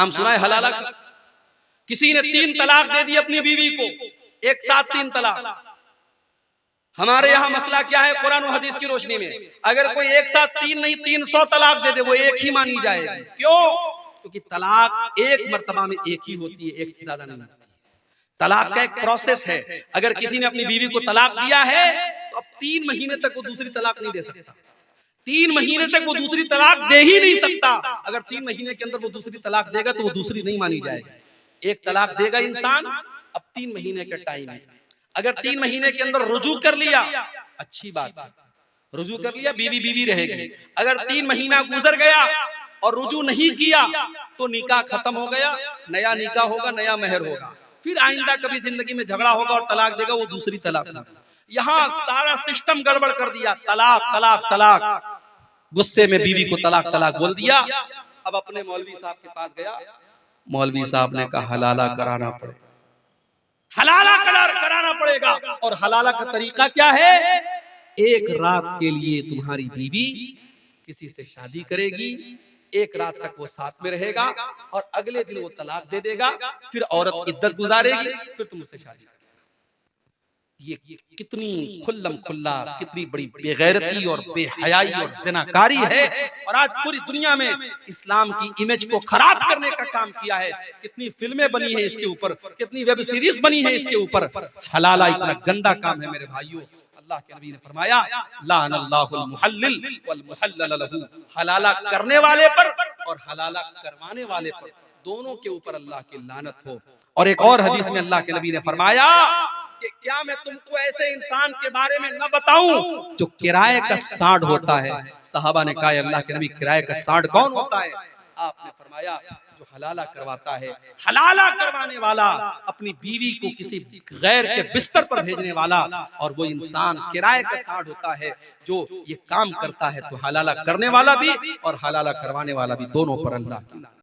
नाम सुना है हलाला का? किसी ने 3 तलाक दे दी अपनी बीवी को, एक साथ 3 तलाक। हमारे यहाँ मसला क्या है कुरान और हदीस की रोशनी में, अगर कोई एक साथ 3 नहीं 300 तलाक दे दे वो एक ही मानी जाएगी। क्यों? क्योंकि तलाक एक मर्तबा में एक ही होती है, एक से ज्यादा नहीं होती। तलाक का एक प्रोसेस है। अगर किसी ने अपनी बीवी को तलाक दिया है तो अब 3 महीने तक वो दूसरी तलाक नहीं दे सकता। 3 महीने तक वो दूसरी तलाक दे ही नहीं सकता। अगर 3 महीने के अंदर वो दूसरी तलाक देगा तो वो दूसरी नहीं मानी जाएगी। एक तलाक देगा इंसान, अब 3 महीने का टाइम है। अगर 3 महीने के अंदर रुजू कर लिया, अच्छी बात है, रुजू कर लिया, बीवी बीवी रहेगी। अगर 3 महीना गुजर गया और रुजू नहीं किया तो निकाह खत्म हो गया, नया निकाह होगा, नया मेहर होगा, फिर आइंदा कभी जिंदगी में झगड़ा होगा और तलाक देगा, वो दूसरी तलाक। यहाँ सारा सिस्टम गड़बड़ कर दिया, तलाक तलाक तलाक। गुस्से में बीवी को तलाक तलाक बोल दिया। अब अपने मौलवी साहब के पास गया, मौलवी साहब ने कहा हलाला कराना पड़ेगा, हलाला कराना पड़ेगा। और हलाला का तरीका क्या है? एक रात के लिए तुम्हारी बीवी किसी से शादी करेगी, एक रात तक वो साथ में रहेगा और अगले दिन वो तलाक दे देगा, फिर औरत इद्दत गुजारेगी, फिर तुम उससे शादी। ये कितनी खुल्लम खुल्ला, कितनी बड़ी बेगैरती और बेहयाई और ज़िनाकारी है। और आज पूरी दुनिया में इस्लाम की इमेज को खराब करने का काम किया है। कितनी फिल्में बनी है इसके ऊपर, कितनी वेब सीरीज बनी है इसके ऊपर। हलाला इतना गंदा काम है मेरे भाइयों। अल्लाह के नबी ने फरमाया लानल्लाहुल मुहल्लिल वल मुहल्लल लहू, हलाला करने वाले पर और हलाला करवाने वाले पर दोनों के ऊपर अल्लाह की लानत हो। और एक और हदीस में अल्लाह के नबी ने फरमाया कि क्या मैं तुमको ऐसे इंसान के बारे में न बताऊं जो किराए का सांड होता है? सहाबा ने कहा अल्लाह के नबी किराए का सांड कौन होता है? आपने फरमाया जो हलाला करवाता है। हलाला करवाने वाला अपनी बीवी को किसी गैर के बिस्तर पर भेजने वाला, और वो इंसान किराए का सांड होता है जो ये काम करता है। तो हलाला करने वाला भी और हलाला करवाने वाला भी, दोनों पर अल्लाह की